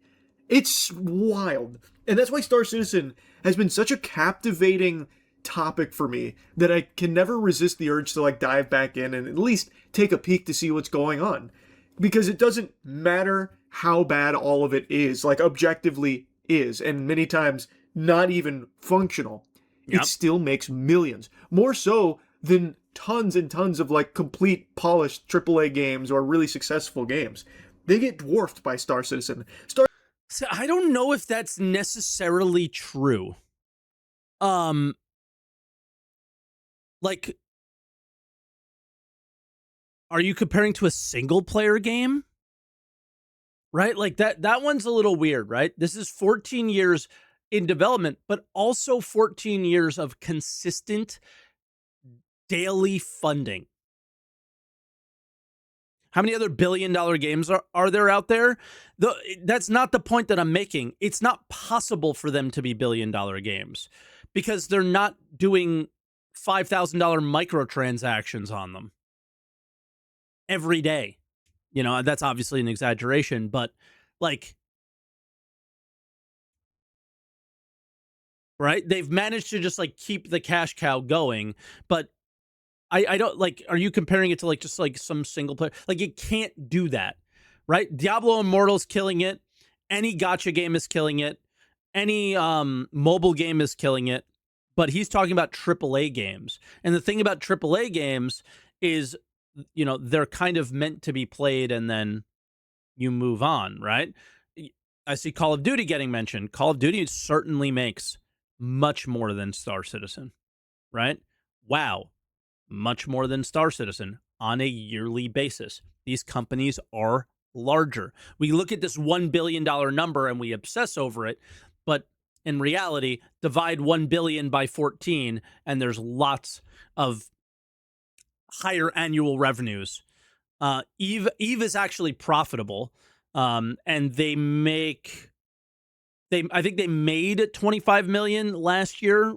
It's wild. And that's why Star Citizen has been such a captivating topic for me that I can never resist the urge to like dive back in and at least take a peek to see what's going on. Because it doesn't matter how bad all of it is, like objectively is, and many times not even functional. Yep. It still makes millions. More so than tons and tons of like complete polished AAA games or really successful games. They get dwarfed by Star Citizen. So I don't know if that's necessarily true. Like, are you comparing to a single player game? Right? Like that one's a little weird, right? This is 14 years in development, but also 14 years of consistent daily funding. How many other billion-dollar games are there out there? That's not the point that I'm making. It's not possible for them to be billion-dollar games because they're not doing $5,000 microtransactions on them every day. You know, that's obviously an exaggeration, but like, right? They've managed to just like keep the cash cow going, but I don't like, are you comparing it to like just like some single player? Like you can't do that, right? Diablo Immortal's killing it. Any gacha game is killing it. Any mobile game is killing it. But he's talking about AAA games. And the thing about AAA games is, you know, they're kind of meant to be played and then you move on, right? I see Call of Duty getting mentioned. Call of Duty certainly makes much more than Star Citizen, right? WoW. Much more than Star Citizen on a yearly basis. These companies are larger. We look at this $1 billion number and we obsess over it, but in reality, divide 1 billion by 14 and there's lots of higher annual revenues. Eve is actually profitable, and I think they made 25 million last year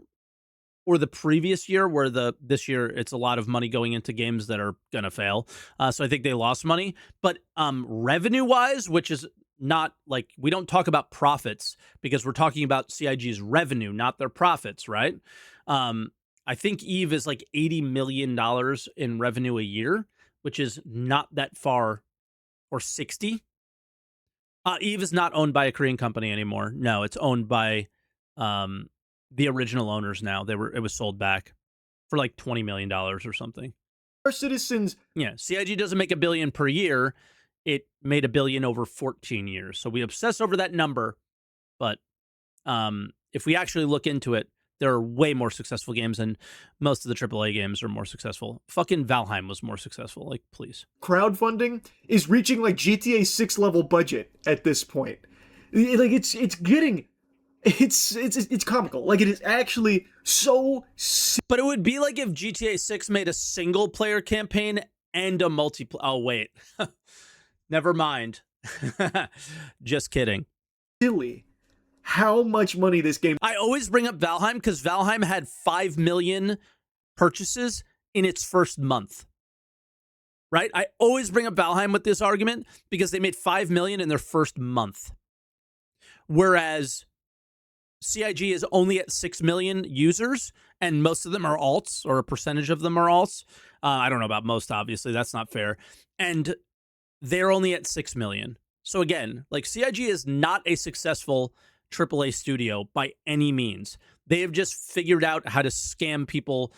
or the previous year, where this year it's a lot of money going into games that are gonna fail. So I think they lost money. But revenue wise, which is not like, we don't talk about profits because we're talking about CIG's revenue, not their profits, right? I think Eve is like $80 million in revenue a year, which is not that far, or 60. Eve is not owned by a Korean company anymore. No, it's owned by the original owners now. It was sold back for like $20 million or something. Our citizens. Yeah, CIG doesn't make $1 billion per year. It made $1 billion over 14 years. So we obsess over that number, but if we actually look into it, there are way more successful games, and most of the AAA games are more successful. Fucking Valheim was more successful. Like, please. Crowdfunding is reaching like GTA 6 level budget at this point. Like it's getting. It's comical. Like, it is actually so. But it would be like if GTA 6 made a single player campaign and a multiplayer. Oh wait, never mind. Just kidding. Silly. How much money this game. I always bring up Valheim because Valheim had 5 million purchases in its first month. Right? I always bring up Valheim with this argument because they made 5 million in their first month. Whereas CIG is only at 6 million users, and most of them are alts, or a percentage of them are alts. I don't know about most, obviously. That's not fair. And they're only at 6 million. So again, like, CIG is not a successful AAA studio by any means. They have just figured out how to scam people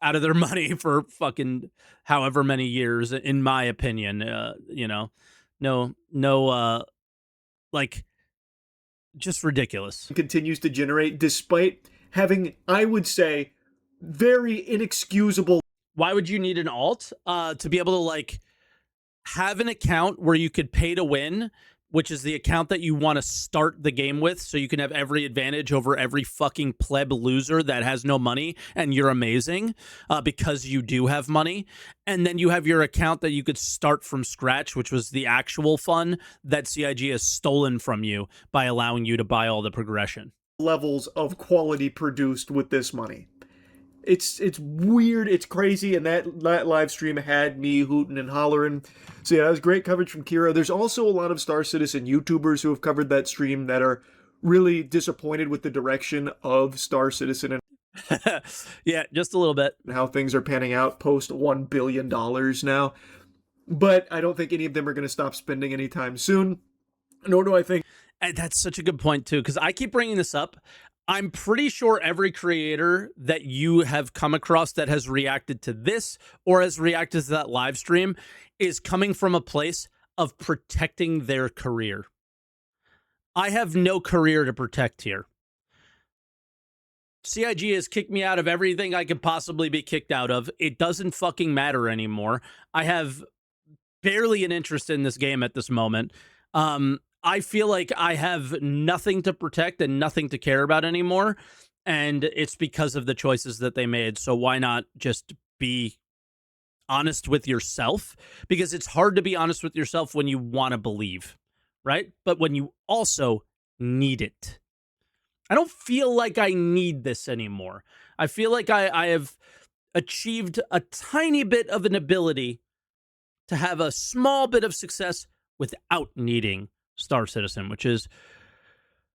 out of their money for fucking however many years, in my opinion. You know, like, just ridiculous. Continues to generate despite having, I would say, very inexcusable. Why would you need an alt? To be able to like have an account where you could pay to win, which is the account that you want to start the game with, so you can have every advantage over every fucking pleb loser that has no money, and you're amazing because you do have money. And then you have your account that you could start from scratch, which was the actual fun that CIG has stolen from you by allowing you to buy all the progression. Levels of quality produced with this money. It's weird, it's crazy, and that live stream had me hooting and hollering. So yeah, that was great coverage from Kira. There's also a lot of Star Citizen YouTubers who have covered that stream that are really disappointed with the direction of Star Citizen and Yeah, just a little bit. how things are panning out post $1 billion now. But I don't think any of them are going to stop spending anytime soon. Nor do I think. And that's such a good point, too, because I keep bringing this up. I'm pretty sure every creator that you have come across that has reacted to this or has reacted to that live stream is coming from a place of protecting their career. I have no career to protect here. CIG has kicked me out of everything I could possibly be kicked out of. It doesn't fucking matter anymore. I have barely an interest in this game at this moment. I feel like I have nothing to protect and nothing to care about anymore. And it's because of the choices that they made. So why not just be honest with yourself? Because it's hard to be honest with yourself when you want to believe, right? But when you also need it. I don't feel like I need this anymore. I feel like I have achieved a tiny bit of an ability to have a small bit of success without needing Star Citizen, which is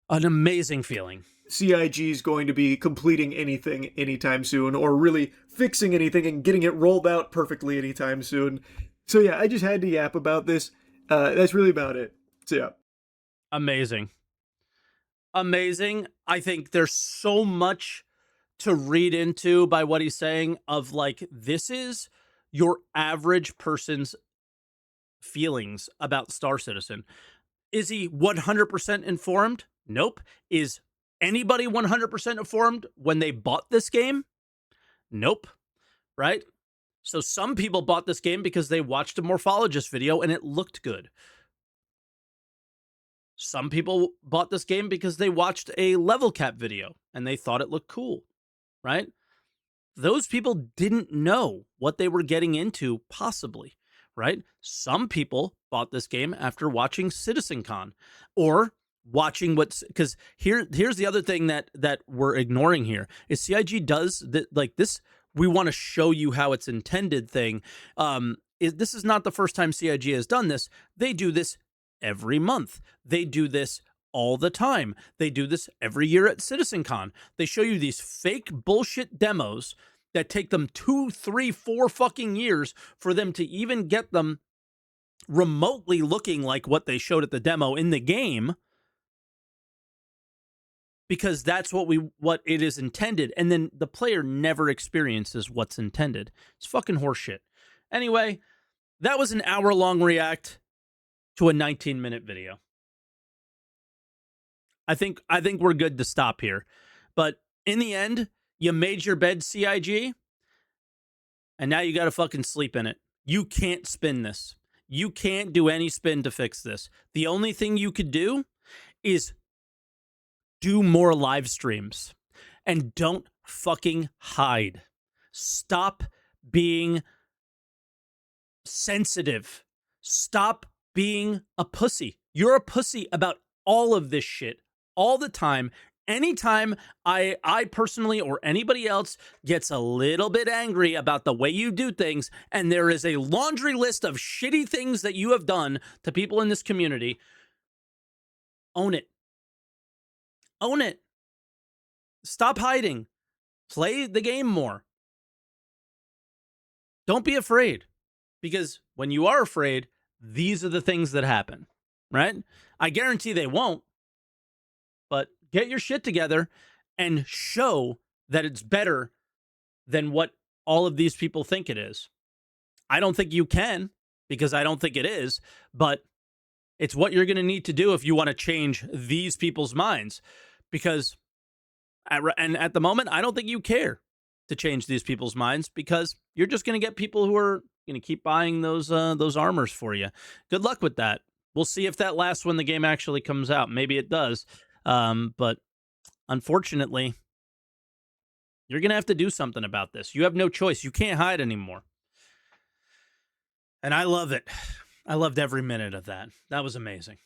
an amazing feeling. CIG is going to be completing anything anytime soon, or really fixing anything and getting it rolled out perfectly anytime soon. So yeah, I just had to yap about this. That's really about it. So yeah. Amazing. Amazing. I think there's so much to read into by what he's saying of like, this is your average person's feelings about Star Citizen. Is he 100% informed? Nope. Is anybody 100% informed when they bought this game? Nope. Right? So some people bought this game because they watched a morphologist video and it looked good. Some people bought this game because they watched a level cap video and they thought it looked cool, right? Those people didn't know what they were getting into, possibly, right? Some people bought this game after watching CitizenCon or watching what's, because here's the other thing that we're ignoring here is CIG does that, like this. We want to show you how it's intended thing. This is not the first time CIG has done this. They do this every month. They do this all the time. They do this every year at CitizenCon. They show you these fake bullshit demos that take them 2, 3, 4 fucking years for them to even get them remotely looking like what they showed at the demo in the game, because that's what it is intended, and then the player never experiences what's intended. It's fucking horseshit. Anyway, that was an hour-long react to a 19-minute video. I think we're good to stop here. But in the end, you made your bed, CIG, and now you got to fucking sleep in it. You can't spin this. You can't do any spin to fix this. The only thing you could do is do more live streams. And don't fucking hide. Stop being sensitive. Stop being a pussy. You're a pussy about all of this shit all the time. Anytime I personally or anybody else gets a little bit angry about the way you do things, and there is a laundry list of shitty things that you have done to people in this community, own it. Own it. Stop hiding. Play the game more. Don't be afraid, because when you are afraid, these are the things that happen, right? I guarantee they won't, but get your shit together and show that it's better than what all of these people think it is. I don't think you can, because I don't think it is, but it's what you're going to need to do if you want to change these people's minds, because at the moment, I don't think you care to change these people's minds, because you're just going to get people who are going to keep buying those armors for you. Good luck with that. We'll see if that lasts when the game actually comes out. Maybe it does. But unfortunately, you're going to have to do something about this. You have no choice. You can't hide anymore. And I love it. I loved every minute of that. That was amazing.